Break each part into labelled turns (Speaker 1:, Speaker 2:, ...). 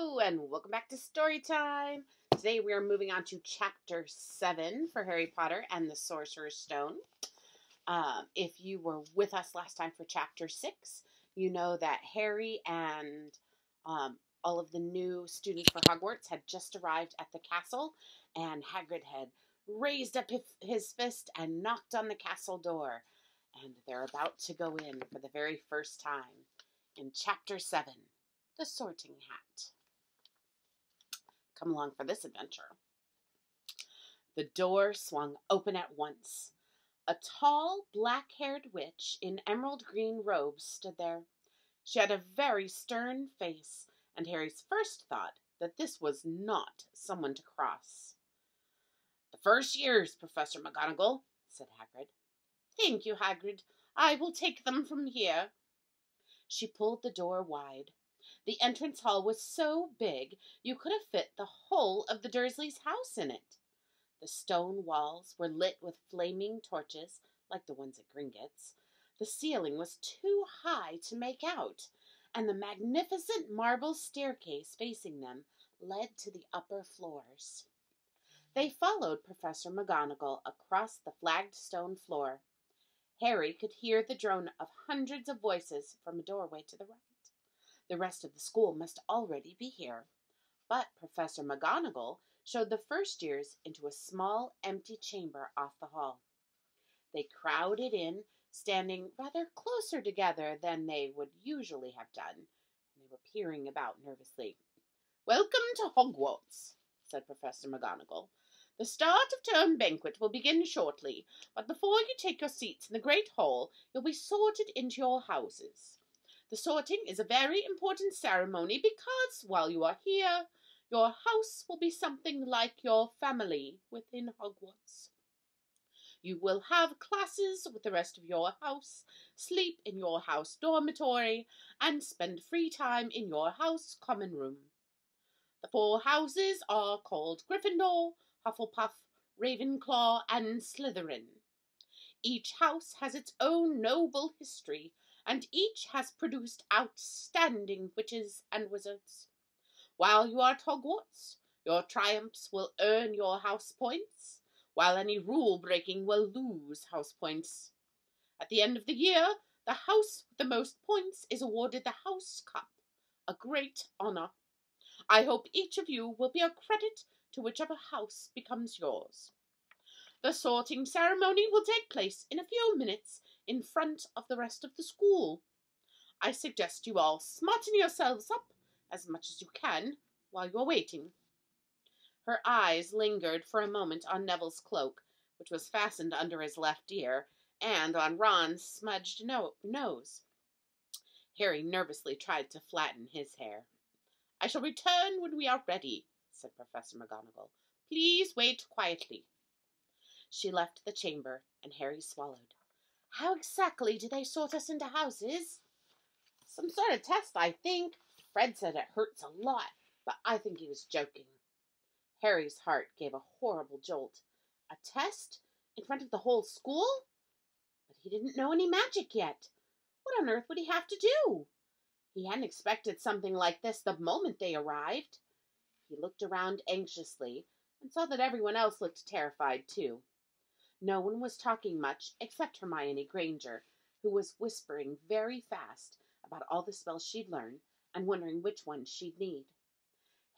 Speaker 1: Hello, and welcome back to Storytime. Today we are moving on to Chapter 7 for Harry Potter and the Sorcerer's Stone. If you were with us last time for Chapter 6, you know that Harry and all of the new students for Hogwarts had just arrived at the castle, and Hagrid had raised up his fist and knocked on the castle door. And they're about to go in for the very first time in Chapter 7. The Sorting Hat. Come along for this adventure. The door swung open at once. A tall, black-haired witch in emerald green robes stood there. She had a very stern face, and Harry's first thought that this was not someone to cross. "The first years, Professor McGonagall," said Hagrid. "Thank you, Hagrid. I will take them from here." She pulled the door wide. The entrance hall was so big you could have fit the whole of the Dursleys' house in it. The stone walls were lit with flaming torches, like the ones at Gringotts. The ceiling was too high to make out, and the magnificent marble staircase facing them led to the upper floors. They followed Professor McGonagall across the flagged stone floor. Harry could hear the drone of hundreds of voices from a doorway to the right. The rest of the school must already be here. But Professor McGonagall showed the first years into a small, empty chamber off the hall. They crowded in, standing rather closer together than they would usually have done. They were peering about nervously. "Welcome to Hogwarts," said Professor McGonagall. "The start of term banquet will begin shortly, but before you take your seats in the great hall, you'll be sorted into your houses. The sorting is a very important ceremony because, while you are here, your house will be something like your family within Hogwarts. You will have classes with the rest of your house, sleep in your house dormitory, and spend free time in your house common room. The 4 houses are called Gryffindor, Hufflepuff, Ravenclaw, and Slytherin. Each house has its own noble history, and each has produced outstanding witches and wizards. While you are at Hogwarts, your triumphs will earn your house points, while any rule-breaking will lose house points. At the end of the year, the house with the most points is awarded the House Cup, a great honor. I hope each of you will be a credit to whichever house becomes yours. The sorting ceremony will take place in a few minutes in front of the rest of the school. I suggest you all smarten yourselves up as much as you can while you are waiting." Her eyes lingered for a moment on Neville's cloak, which was fastened under his left ear, and on Ron's smudged nose. Harry nervously tried to flatten his hair. "I shall return when we are ready," said Professor McGonagall. "Please wait quietly." She left the chamber, and Harry swallowed. "How exactly do they sort us into houses?" "Some sort of test, I think. Fred said it hurts a lot, but I think he was joking." Harry's heart gave a horrible jolt. A test? In front of the whole school? But he didn't know any magic yet. What on earth would he have to do? He hadn't expected something like this the moment they arrived. He looked around anxiously and saw that everyone else looked terrified too. No one was talking much except Hermione Granger, who was whispering very fast about all the spells she'd learned and wondering which ones she'd need.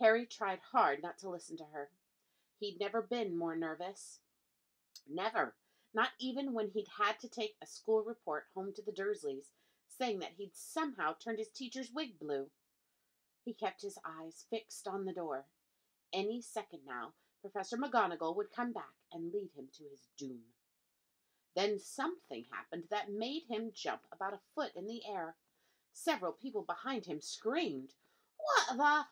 Speaker 1: Harry tried hard not to listen to her. He'd never been more nervous. Never. Not even when he'd had to take a school report home to the Dursleys, saying that he'd somehow turned his teacher's wig blue. He kept his eyes fixed on the door. Any second now, Professor McGonagall would come back and lead him to his doom. Then something happened that made him jump about a foot in the air. Several people behind him screamed. "What the—"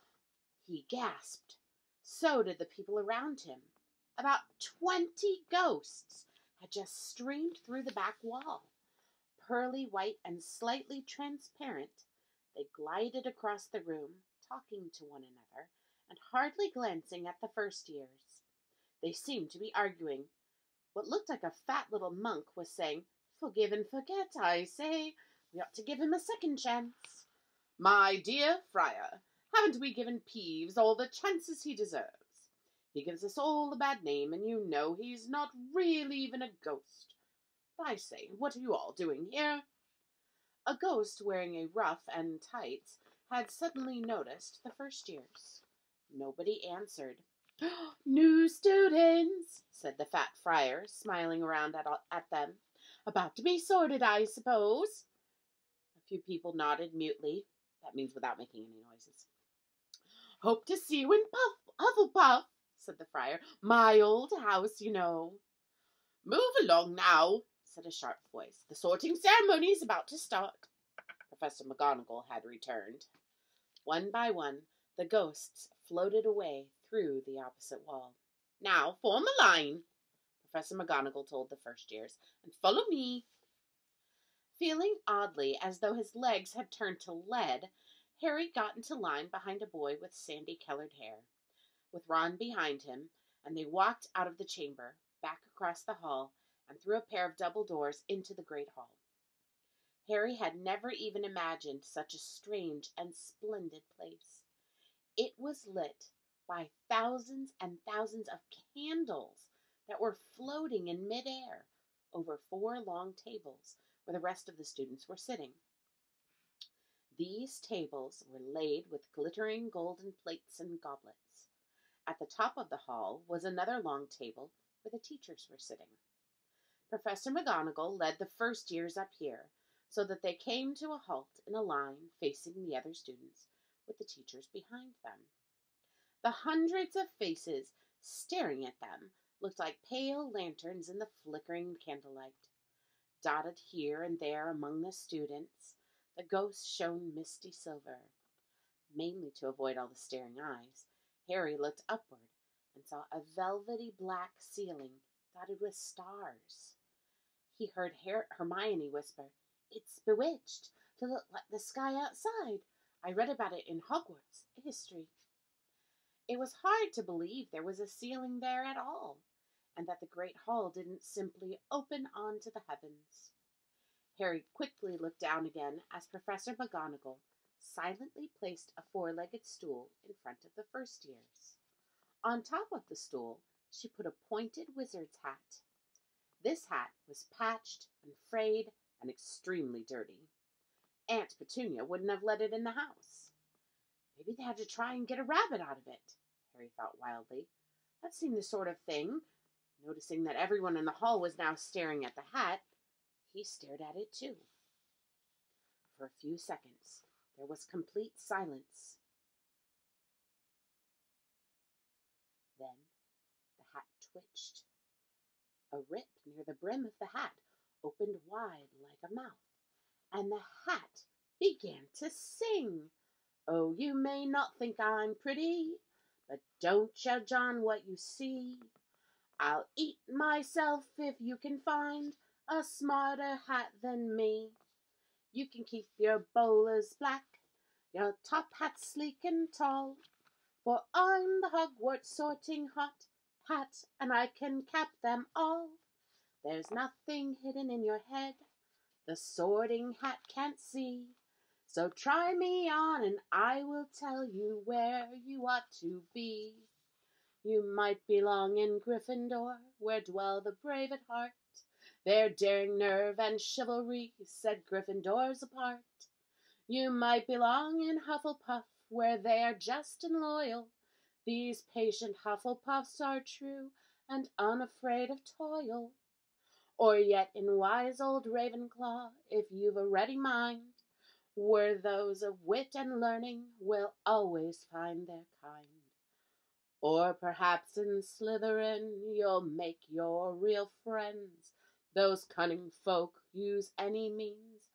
Speaker 1: he gasped. So did the people around him. About 20 ghosts had just streamed through the back wall. Pearly white and slightly transparent, they glided across the room, talking to one another and hardly glancing at the first years. They seemed to be arguing. What looked like a fat little monk was saying, "Forgive and forget, I say. We ought to give him a second chance." "My dear Friar, Haven't we given Peeves all the chances he deserves? He gives us all a bad name, and you know he's not really even a ghost. I say, what are you all doing here?" A ghost wearing a ruff and tights had suddenly noticed the first years. Nobody answered. "New students," said the fat friar, smiling around at them. "About to be sorted, I suppose." A few people nodded mutely. That means without making any noises. "Hope to see you in Hufflepuff," said the friar. "My old house, you know." "Move along now," said a sharp voice. "The sorting ceremony is about to start." Professor McGonagall had returned. One by one, the ghosts floated away through the opposite wall. "Now, form a line," Professor McGonagall told the first years, "and follow me." Feeling oddly as though his legs had turned to lead, Harry got into line behind a boy with sandy-colored hair, with Ron behind him, and they walked out of the chamber, back across the hall, and through a pair of double doors into the great hall. Harry had never even imagined such a strange and splendid place. It was lit by thousands and thousands of candles that were floating in midair over 4 long tables where the rest of the students were sitting. These tables were laid with glittering golden plates and goblets. At the top of the hall was another long table where the teachers were sitting. Professor McGonagall led the first years up here, so that they came to a halt in a line facing the other students, with the teachers behind them. The hundreds of faces staring at them looked like pale lanterns in the flickering candlelight. Dotted here and there among the students, the ghosts shone misty silver. Mainly to avoid all the staring eyes, Harry looked upward and saw a velvety black ceiling dotted with stars. He heard Hermione whisper, "It's bewitched to look like the sky outside. I read about it in Hogwarts history." It was hard to believe there was a ceiling there at all, and that the great hall didn't simply open onto the heavens. Harry quickly looked down again as Professor McGonagall silently placed a 4-legged stool in front of the first years. On top of the stool, she put a pointed wizard's hat. This hat was patched and frayed and extremely dirty. Aunt Petunia wouldn't have let it in the house. Maybe they had to try and get a rabbit out of it, Harry thought wildly. That seemed the sort of thing. Noticing that everyone in the hall was now staring at the hat, he stared at it too. For a few seconds, there was complete silence. Then the hat twitched. A rip near the brim of the hat opened wide like a mouth, and the hat began to sing. "Oh, you may not think I'm pretty, but don't judge on what you see. I'll eat myself if you can find a smarter hat than me. You can keep your bowlers black, your top hat sleek and tall, for I'm the Hogwarts sorting hat, and I can cap them all. There's nothing hidden in your head the sorting hat can't see. So try me on and I will tell you where you ought to be. You might belong in Gryffindor, where dwell the brave at heart. Their daring, nerve, and chivalry set Gryffindors apart. You might belong in Hufflepuff, where they are just and loyal. These patient Hufflepuffs are true and unafraid of toil. Or yet in wise old Ravenclaw, if you've a ready mind, where those of wit and learning will always find their kind. Or perhaps in Slytherin you'll make your real friends. Those cunning folk use any means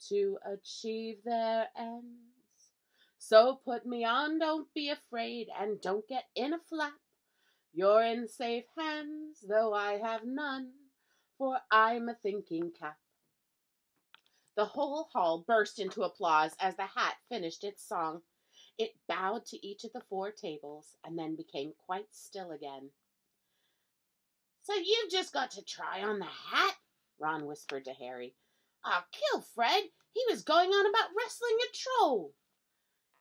Speaker 1: to achieve their ends. So put me on, don't be afraid, and don't get in a flap. You're in safe hands, though I have none, for I'm a thinking cap." The whole hall burst into applause as the hat finished its song. It bowed to each of the 4 tables and then became quite still again. "So you've just got to try on the hat?" Ron whispered to Harry. "I'll kill Fred. He was going on about wrestling a troll."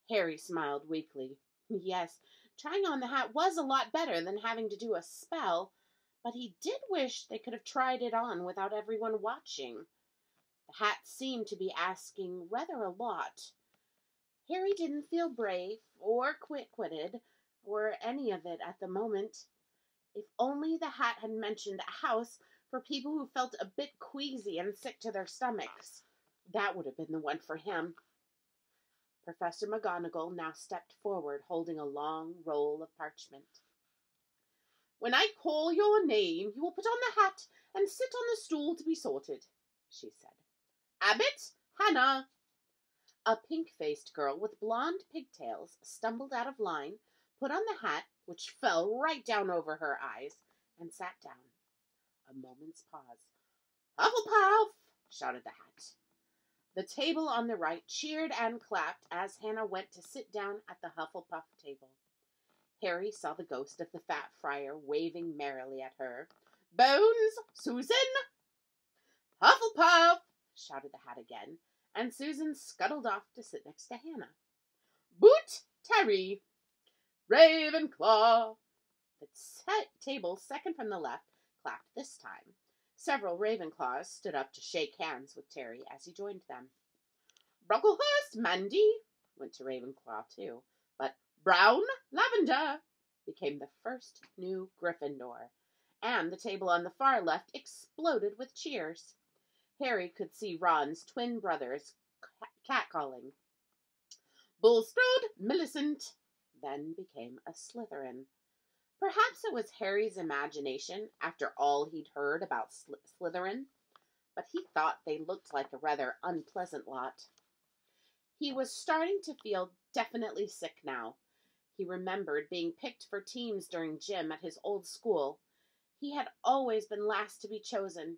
Speaker 1: Harry smiled weakly. Yes, trying on the hat was a lot better than having to do a spell, but he did wish they could have tried it on without everyone watching. The hat seemed to be asking rather a lot. Harry didn't feel brave or quick-witted or any of it at the moment. If only the hat had mentioned a house for people who felt a bit queasy and sick to their stomachs. That would have been the one for him. Professor McGonagall now stepped forward, holding a long roll of parchment. When I call your name, you will put on the hat and sit on the stool to be sorted, she said. Abbott, Hannah. A pink-faced girl with blonde pigtails stumbled out of line, put on the hat, which fell right down over her eyes, and sat down. A moment's pause. Hufflepuff! Shouted the hat. The table on the right cheered and clapped as Hannah went to sit down at the Hufflepuff table. Harry saw the ghost of the fat friar waving merrily at her. Bones, Susan! Hufflepuff! Shouted the hat again, and Susan scuttled off to sit next to Hannah. Boot, Terry! Ravenclaw! The table second from the left clapped this time. Several Ravenclaws stood up to shake hands with Terry as he joined them. Brocklehurst, Mandy, went to Ravenclaw too, but Brown, Lavender became the first new Gryffindor, and the table on the far left exploded with cheers. Harry could see Ron's twin brothers catcalling. Bulstrode, Millicent, then became a Slytherin. Perhaps it was Harry's imagination after all he'd heard about Slytherin, but he thought they looked like a rather unpleasant lot. He was starting to feel definitely sick now. He remembered being picked for teams during gym at his old school. He had always been last to be chosen,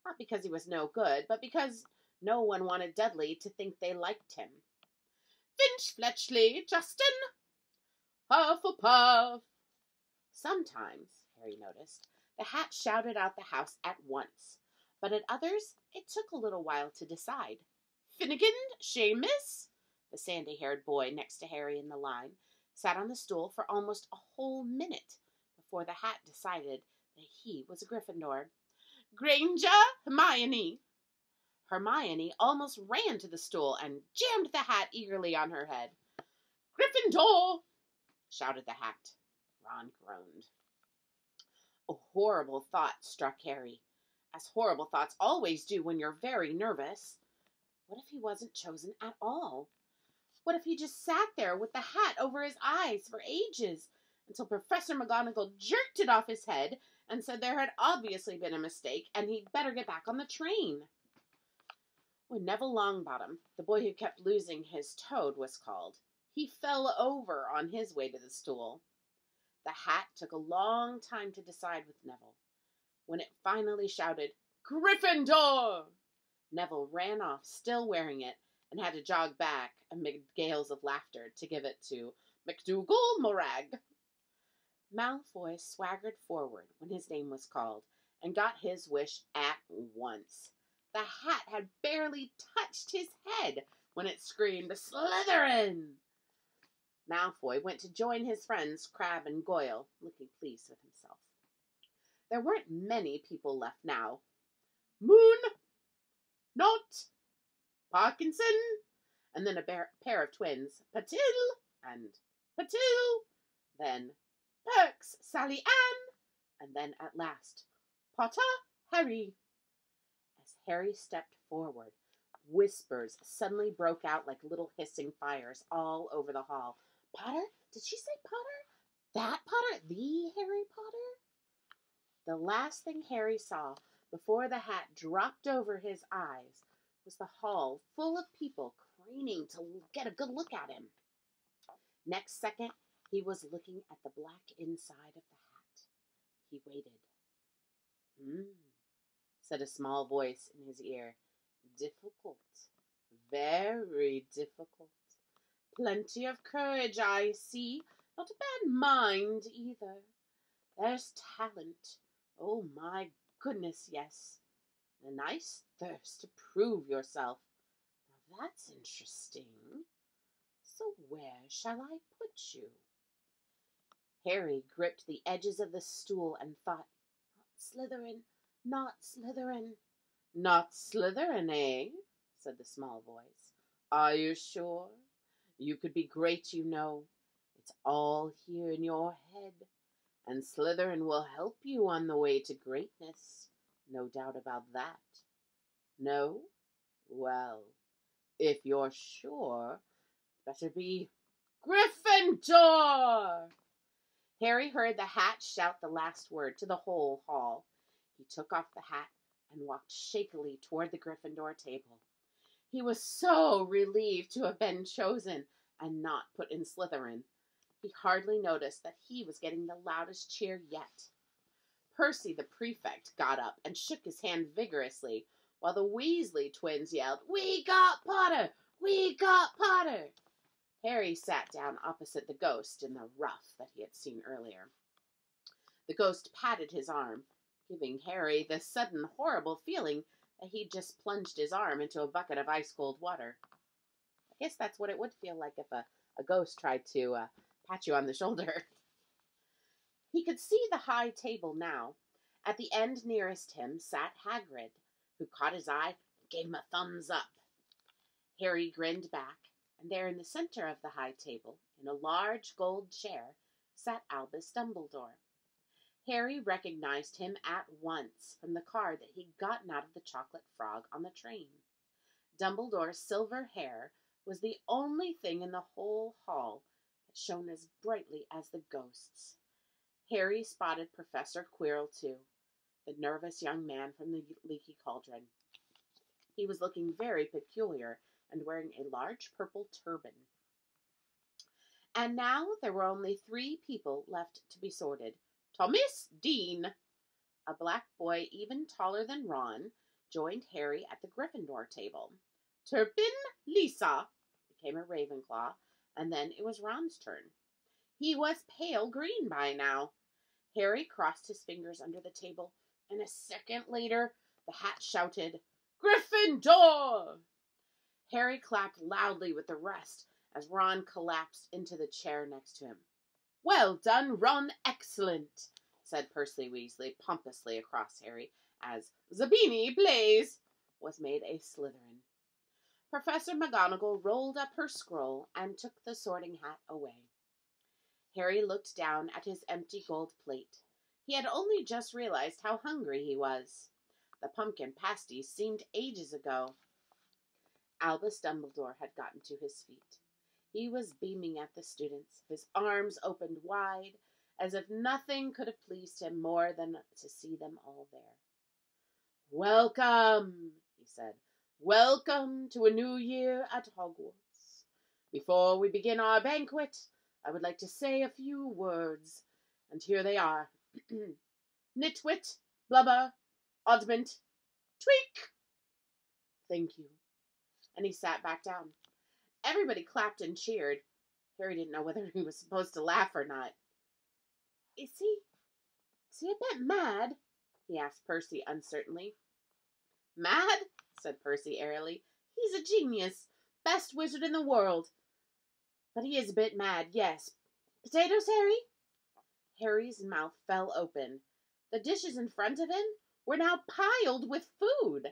Speaker 1: not because he was no good, but because no one wanted Dudley to think they liked him. Finch Fletchley, Justin! Hufflepuff! Sometimes, Harry noticed, the hat shouted out the house at once, but at others it took a little while to decide. Finnegan, Seamus, the sandy-haired boy next to Harry in the line, sat on the stool for almost a whole minute before the hat decided that he was a Gryffindor. Granger, Hermione. Hermione almost ran to the stool and jammed the hat eagerly on her head. Gryffindor, shouted the hat. Ron groaned. A horrible thought struck Harry, as horrible thoughts always do when you're very nervous. What if he wasn't chosen at all? What if he just sat there with the hat over his eyes for ages, until Professor McGonagall jerked it off his head and said there had obviously been a mistake and he'd better get back on the train? When Neville Longbottom, the boy who kept losing his toad, was called, he fell over on his way to the stool. The hat took a long time to decide with Neville. When it finally shouted, Gryffindor! Neville ran off, still wearing it, and had to jog back amid gales of laughter to give it to McDougal Morag. Malfoy swaggered forward when his name was called and got his wish at once. The hat had barely touched his head when it screamed, Slytherin! Malfoy went to join his friends Crabbe and Goyle, looking pleased with himself. There weren't many people left now. Moon, Not, Parkinson, and then a pair of twins, Patil and Patil, then Perks, Sally Ann, and then at last, Potter, Harry. As Harry stepped forward, whispers suddenly broke out like little hissing fires all over the hall. Potter? Did she say Potter? That Potter? The Harry Potter? The last thing Harry saw before the hat dropped over his eyes was the hall full of people craning to get a good look at him. Next second, he was looking at the black inside of the hat. He waited. Said a small voice in his ear. Difficult. Very difficult. Plenty of courage, I see. Not a bad mind, either. There's talent. Oh, my goodness, yes. A nice thirst to prove yourself. Now, that's interesting. So where shall I put you? Harry gripped the edges of the stool and thought, Not Slytherin, not Slytherin. Not Slytherin, eh? Said the small voice. Are you sure? You could be great, you know. It's all here in your head, and Slytherin will help you on the way to greatness. No doubt about that. No? Well, if you're sure, better be Gryffindor! Harry heard the hat shout the last word to the whole hall. He took off the hat and walked shakily toward the Gryffindor table. He was so relieved to have been chosen and not put in Slytherin. He hardly noticed that he was getting the loudest cheer yet. Percy, the prefect, got up and shook his hand vigorously, while the Weasley twins yelled, We got Potter! We got Potter! Harry sat down opposite the ghost in the ruff that he had seen earlier. The ghost patted his arm, giving Harry the sudden horrible feeling that he'd just plunged his arm into a bucket of ice-cold water. I guess that's what it would feel like if a ghost tried to pat you on the shoulder. He could see the high table now. At the end nearest him sat Hagrid, who caught his eye and gave him a thumbs up. Harry grinned back, and there in the center of the high table, in a large gold chair, sat Albus Dumbledore. Harry recognized him at once from the card that he'd gotten out of the chocolate frog on the train. Dumbledore's silver hair was the only thing in the whole hall that shone as brightly as the ghost's. Harry spotted Professor Quirrell, too, the nervous young man from the Leaky Cauldron. He was looking very peculiar and wearing a large purple turban. And now there were only 3 people left to be sorted. Thomas Dean, a black boy even taller than Ron, joined Harry at the Gryffindor table. Turpin Lisa became a Ravenclaw, and then it was Ron's turn. He was pale green by now. Harry crossed his fingers under the table, and a second later the hat shouted, Gryffindor! Harry clapped loudly with the rest as Ron collapsed into the chair next to him. Well done, Ron, excellent, said Percy Weasley pompously across Harry as Zabini Blaze was made a Slytherin. Professor McGonagall rolled up her scroll and took the sorting hat away. Harry looked down at his empty gold plate. He had only just realized how hungry he was. The pumpkin pasties seemed ages ago. Albus Dumbledore had gotten to his feet. He was beaming at the students, his arms opened wide, as if nothing could have pleased him more than to see them all there. Welcome, he said. Welcome to a new year at Hogwarts. Before we begin our banquet, I would like to say a few words, and here they are. Nitwit, blubber, oddment, tweak. Thank you. And he sat back down. Everybody clapped and cheered. Harry didn't know whether he was supposed to laugh or not. Is he a bit mad? He asked Percy uncertainly. Mad? Said Percy airily. He's a genius. Best wizard in the world. But he is a bit mad, yes. Potatoes, Harry? Harry's mouth fell open. The dishes in front of him were now piled with food.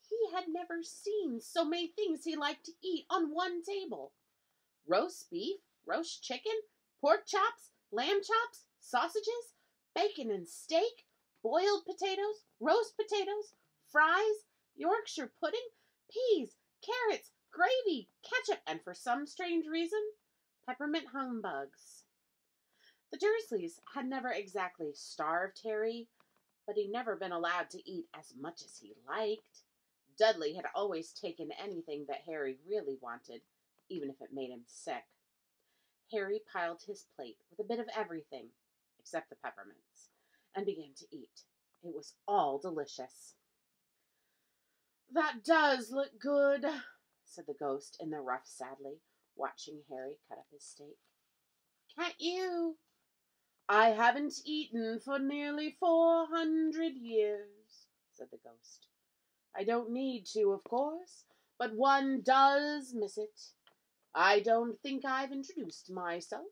Speaker 1: He had never seen so many things he liked to eat on one table. Roast beef, roast chicken, pork chops, lamb chops, sausages, bacon and steak, boiled potatoes, roast potatoes, fries, Yorkshire pudding, peas, carrots, gravy, ketchup, and for some strange reason, peppermint humbugs. The Dursleys had never exactly starved Harry, but he'd never been allowed to eat as much as he liked. Dudley had always taken anything that Harry really wanted, even if it made him sick. Harry piled his plate with a bit of everything, except the peppermints, and began to eat. It was all delicious. That does look good, said the ghost in the ruff sadly, watching Harry cut up his steak. Can't you? I haven't eaten for nearly 400 years, said the ghost. I don't need to, of course, but one does miss it. I don't think I've introduced myself.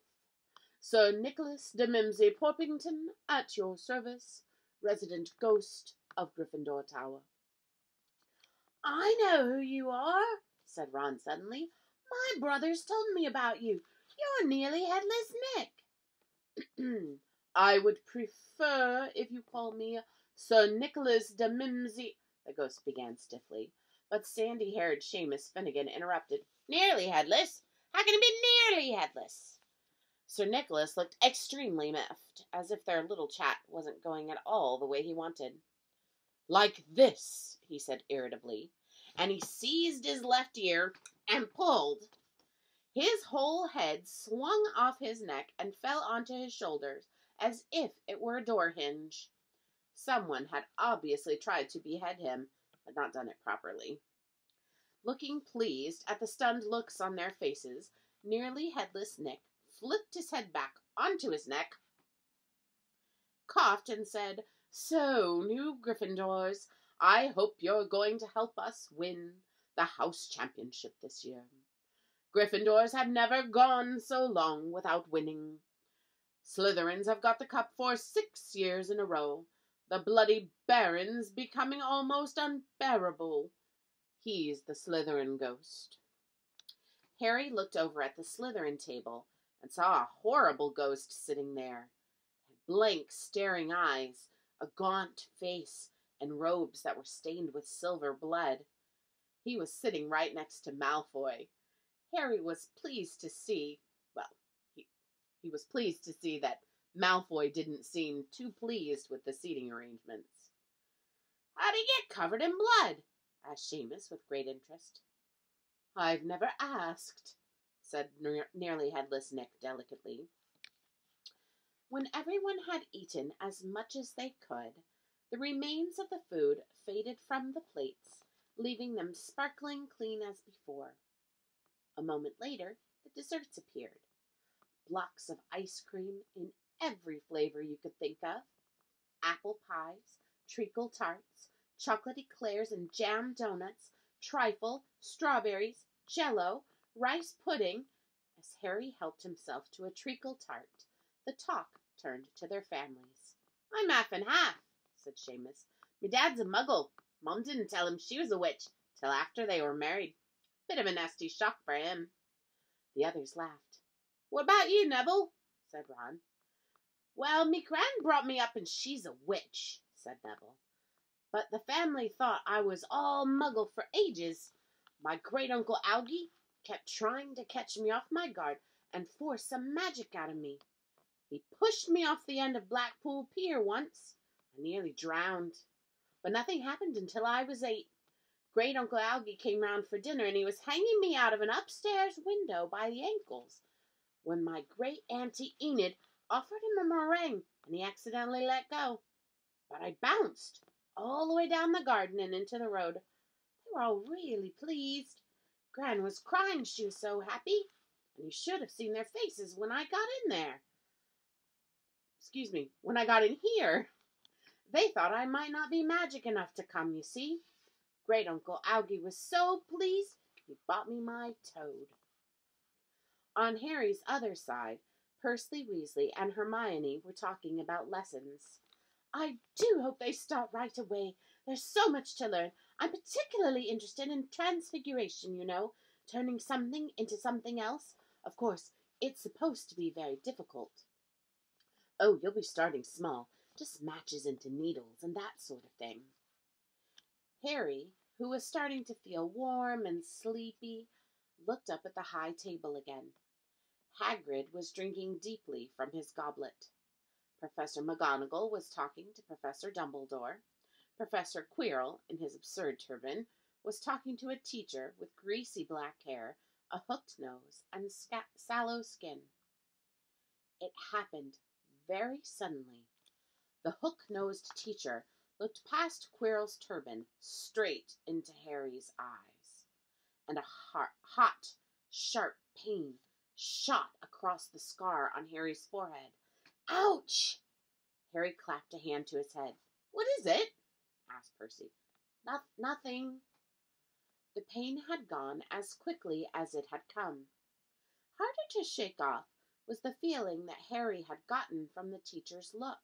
Speaker 1: Sir Nicholas de Mimsy Porpington, at your service, resident ghost of Gryffindor Tower. I know who you are, said Ron suddenly. My brothers told me about you. You're Nearly Headless Nick. I would prefer if you call me Sir Nicholas de Mimsy, the ghost began stiffly, but sandy-haired Seamus Finnegan interrupted. Nearly headless? How can he be nearly headless? Sir Nicholas looked extremely miffed, as if their little chat wasn't going at all the way he wanted. Like this, he said irritably, and he seized his left ear and pulled. His whole head swung off his neck and fell onto his shoulders, as if it were a door hinge. Someone had obviously tried to behead him, but not done it properly. Looking pleased at the stunned looks on their faces, Nearly Headless Nick flipped his head back onto his neck, coughed, and said, So, new Gryffindors, I hope you're going to help us win the house championship this year. Gryffindors have never gone so long without winning. Slytherins have got the cup for 6 years in a row. The bloody Baron's becoming almost unbearable. He's the Slytherin ghost. Harry looked over at the Slytherin table and saw a horrible ghost sitting there. Blank, staring eyes, a gaunt face, and robes that were stained with silver blood. He was sitting right next to Malfoy. Harry was pleased to see, he was pleased to see that Malfoy didn't seem too pleased with the seating arrangements. How'd he get covered in blood? Asked Seamus with great interest. I've never asked, said Nearly Headless Nick delicately. When everyone had eaten as much as they could, the remains of the food faded from the plates, leaving them sparkling clean as before. A moment later, the desserts appeared. Blocks of ice cream in every flavor you could think of. Apple pies, treacle tarts, chocolate eclairs and jam donuts, trifle, strawberries, jello, rice pudding. As Harry helped himself to a treacle tart, the talk turned to their families. I'm half and half, said Seamus. Me dad's a muggle. Mom didn't tell him she was a witch till after they were married. Bit of a nasty shock for him. The others laughed. What about you, Neville? Said Ron. Well, me gran brought me up and she's a witch, said Neville. But the family thought I was all muggle for ages. My great-uncle Algie kept trying to catch me off my guard and force some magic out of me. He pushed me off the end of Blackpool Pier once. I nearly drowned. But nothing happened until I was 8. Great-uncle Algie came round for dinner and he was hanging me out of an upstairs window by the ankles when my great-auntie Enid offered him a meringue and he accidentally let go. But I bounced all the way down the garden and into the road. They were all really pleased. Gran was crying, she was so happy, and you should have seen their faces when I got in there. When I got in here. They thought I might not be magic enough to come, you see. Great-uncle Algie was so pleased, he bought me my toad. On Harry's other side, Percy Weasley and Hermione were talking about lessons. I do hope they start right away. There's so much to learn. I'm particularly interested in transfiguration, you know, turning something into something else. Of course, it's supposed to be very difficult. Oh, you'll be starting small, just matches into needles and that sort of thing. Harry, who was starting to feel warm and sleepy, looked up at the high table again. Hagrid was drinking deeply from his goblet. Professor McGonagall was talking to Professor Dumbledore. Professor Quirrell, in his absurd turban, was talking to a teacher with greasy black hair, a hooked nose, and sallow skin. It happened very suddenly. The hook-nosed teacher looked past Quirrell's turban straight into Harry's eyes, and a hot, sharp pain shot across the scar on Harry's forehead. Ouch! Harry clapped a hand to his head. What is it? Asked Percy. Nothing. The pain had gone as quickly as it had come. Harder to shake off was the feeling that Harry had gotten from the teacher's look,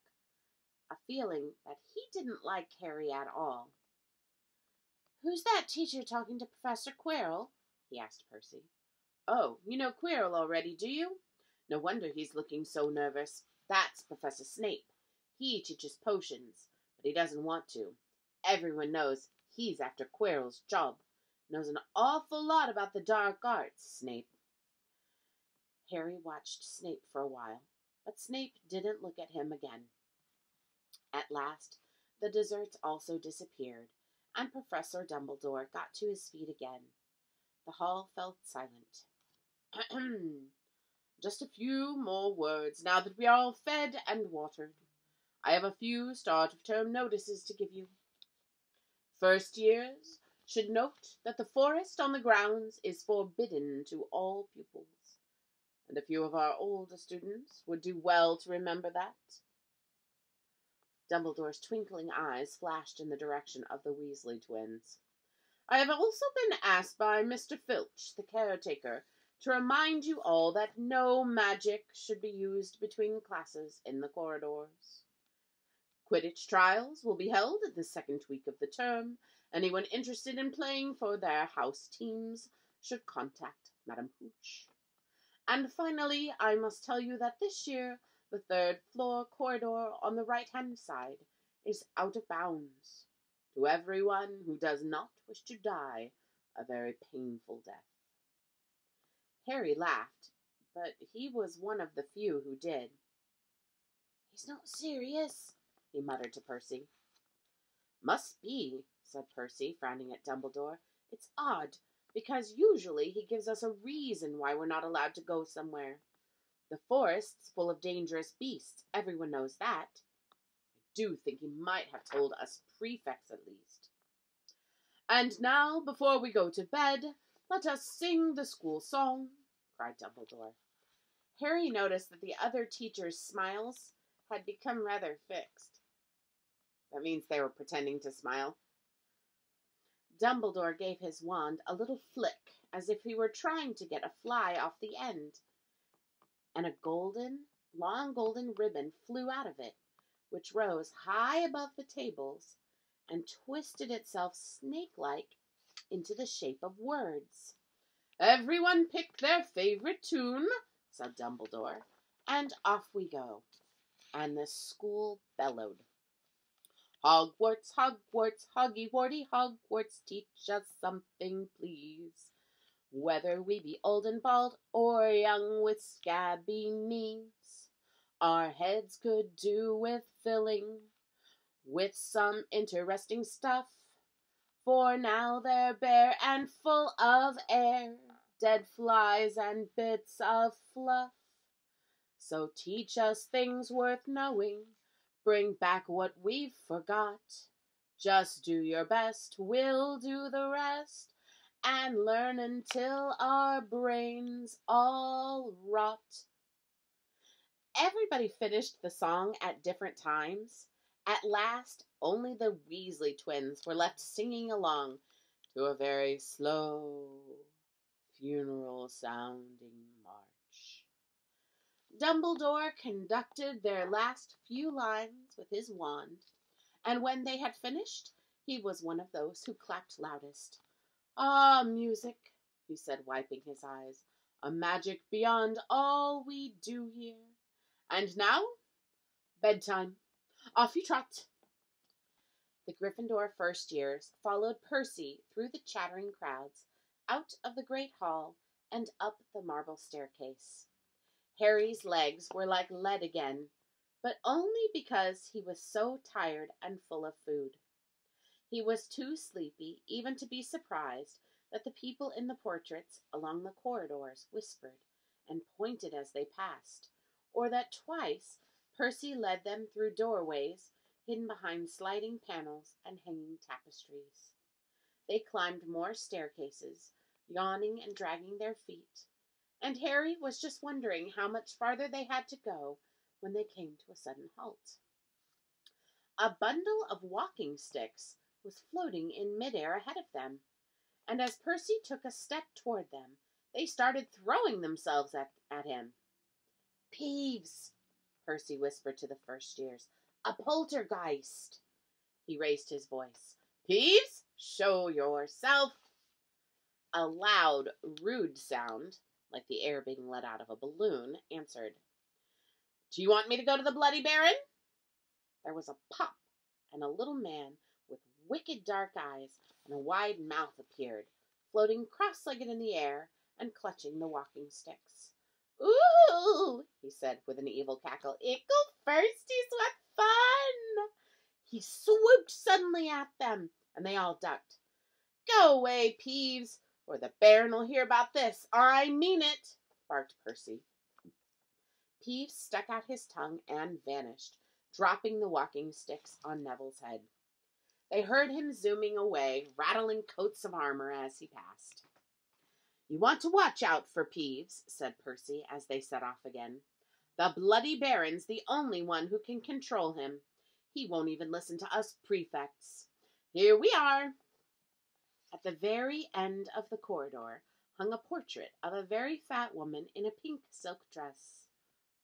Speaker 1: a feeling that he didn't like Harry at all. "Who's that teacher talking to Professor Quirrell?" he asked Percy. "Oh, you know Quirrell already, do you? No wonder he's looking so nervous. That's Professor Snape. He teaches potions, but he doesn't want to. Everyone knows he's after Quirrell's job. Knows an awful lot about the dark arts, Snape." Harry watched Snape for a while, but Snape didn't look at him again. At last, the desserts also disappeared, and Professor Dumbledore got to his feet again. The hall fell silent. "Just a few more words, now that we are all fed and watered. I have a few start-of-term notices to give you. First years should note that the forest on the grounds is forbidden to all pupils, and a few of our older students would do well to remember that." Dumbledore's twinkling eyes flashed in the direction of the Weasley twins. "I have also been asked by Mr. Filch, the caretaker, to remind you all that no magic should be used between classes in the corridors. Quidditch trials will be held the second week of the term. Anyone interested in playing for their house teams should contact Madame Hooch. And finally, I must tell you that this year the third-floor corridor on the right-hand side is out of bounds. To everyone who does not wish to die a very painful death." Harry laughed, but he was one of the few who did. "He's not serious," he muttered to Percy. "Must be," said Percy, frowning at Dumbledore. "It's odd, because usually he gives us a reason why we're not allowed to go somewhere. The forest's full of dangerous beasts, everyone knows that. I do think he might have told us prefects at least. And now, before we go to bed, let us sing the school song," cried Dumbledore. Harry noticed that the other teachers' smiles had become rather fixed. That means they were pretending to smile. Dumbledore gave his wand a little flick, as if he were trying to get a fly off the end, and a long golden ribbon flew out of it, which rose high above the tables and twisted itself snake-like into the shape of words. "Everyone pick their favorite tune," said Dumbledore, "and off we go." And the school bellowed. "Hogwarts, Hogwarts, Hoggy-Worty Hogwarts, teach us something, please. Whether we be old and bald, or young with scabby knees, our heads could do with filling with some interesting stuff, for now they're bare and full of air, dead flies and bits of fluff. So teach us things worth knowing, bring back what we've forgot. Just do your best, we'll do the rest, and learn until our brains all rot." Everybody finished the song at different times. At last, only the Weasley twins were left singing along to a very slow, funeral-sounding march. Dumbledore conducted their last few lines with his wand, and when they had finished, he was one of those who clapped loudest. "Ah, music," he said, wiping his eyes, "a magic beyond all we do here. And now, bedtime. Off you trot." The Gryffindor first years followed Percy through the chattering crowds, out of the great hall, and up the marble staircase. Harry's legs were like lead again, but only because he was so tired and full of food. He was too sleepy even to be surprised that the people in the portraits along the corridors whispered and pointed as they passed, or that twice Percy led them through doorways hidden behind sliding panels and hanging tapestries. They climbed more staircases, yawning and dragging their feet, and Harry was just wondering how much farther they had to go when they came to a sudden halt. A bundle of walking sticks was floating in midair ahead of them, and as Percy took a step toward them, They started throwing themselves at him. Peeves, Percy whispered to the first years. A poltergeist. He raised his voice. Peeves, show yourself. A loud, rude sound, like the air being let out of a balloon, answered. Do you want me to go to the Bloody Baron? There was a pop, and a little man with wicked dark eyes and a wide mouth appeared, floating cross-legged in the air and clutching the walking sticks. Ooh, he said with an evil cackle. Ickle firsties, what fun! He swooped suddenly at them, and they all ducked. Go away, Peeves, or the Baron will hear about this. I mean it, barked Percy. Peeves stuck out his tongue and vanished, dropping the walking sticks on Neville's head. They heard him zooming away, rattling coats of armor as he passed. You want to watch out for Peeves, said Percy as they set off again. The Bloody Baron's the only one who can control him. He won't even listen to us prefects. Here we are. At the very end of the corridor hung a portrait of a very fat woman in a pink silk dress.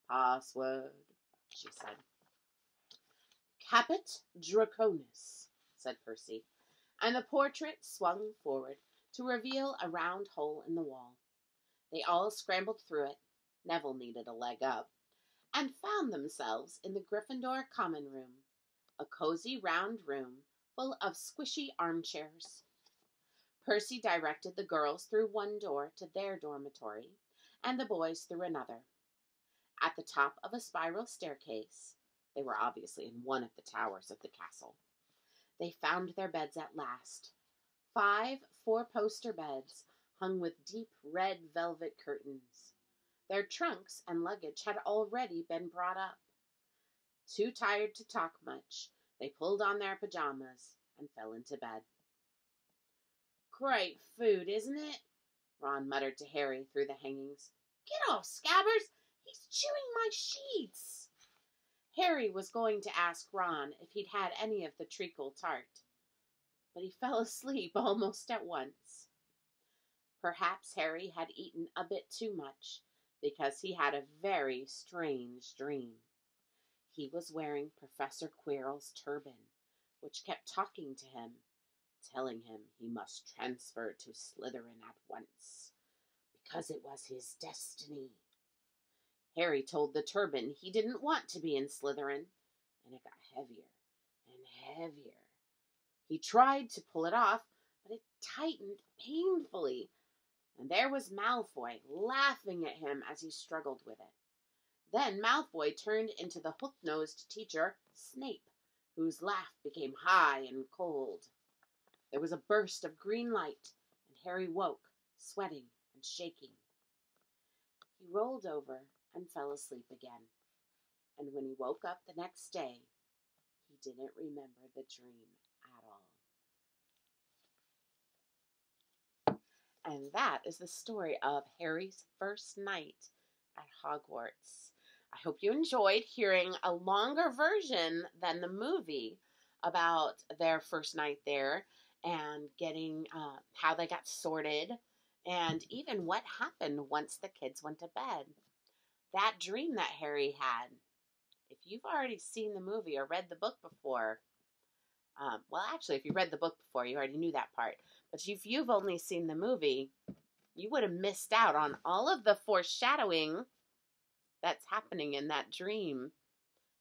Speaker 1: Password, she said. Caput Draconis, said Percy, and the portrait swung forward to reveal a round hole in the wall. They all scrambled through it, Neville needed a leg up, and found themselves in the Gryffindor common room, a cozy round room full of squishy armchairs. Percy directed the girls through one door to their dormitory, and the boys through another. At the top of a spiral staircase, they were obviously in one of the towers of the castle, they found their beds at last. 5 four-poster beds hung with deep red velvet curtains. Their trunks and luggage had already been brought up. Too tired to talk much, they pulled on their pajamas and fell into bed. Great food, isn't it? Ron muttered to Harry through the hangings. Get off, Scabbers! He's chewing my sheets! Harry was going to ask Ron if he'd had any of the treacle tart, but he fell asleep almost at once. Perhaps Harry had eaten a bit too much, because he had a very strange dream. He was wearing Professor Quirrell's turban, which kept talking to him, telling him he must transfer to Slytherin at once, because it was his destiny. Harry told the turban he didn't want to be in Slytherin, and it got heavier and heavier. He tried to pull it off, but it tightened painfully, and there was Malfoy laughing at him as he struggled with it. Then Malfoy turned into the hook-nosed teacher, Snape, whose laugh became high and cold. There was a burst of green light, and Harry woke, sweating and shaking. He rolled over and fell asleep again, and when he woke up the next day, he didn't remember the dream at all. And that is the story of Harry's first night at Hogwarts. I hope you enjoyed hearing a longer version than the movie about their first night there and getting how they got sorted and even what happened once the kids went to bed. That dream that Harry had, if you've already seen the movie or read the book before, well, actually, if you read the book before, you already knew that part. But if you've only seen the movie, you would have missed out on all of the foreshadowing that's happening in that dream.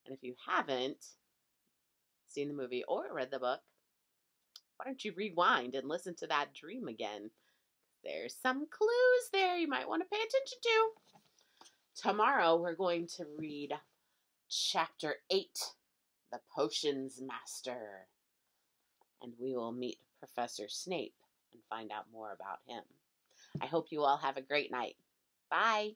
Speaker 1: And if you haven't seen the movie or read the book, why don't you rewind and listen to that dream again? There's some clues there you might want to pay attention to. Tomorrow we're going to read Chapter 8, The Potions Master. And we will meet Professor Snape and find out more about him. I hope you all have a great night. Bye.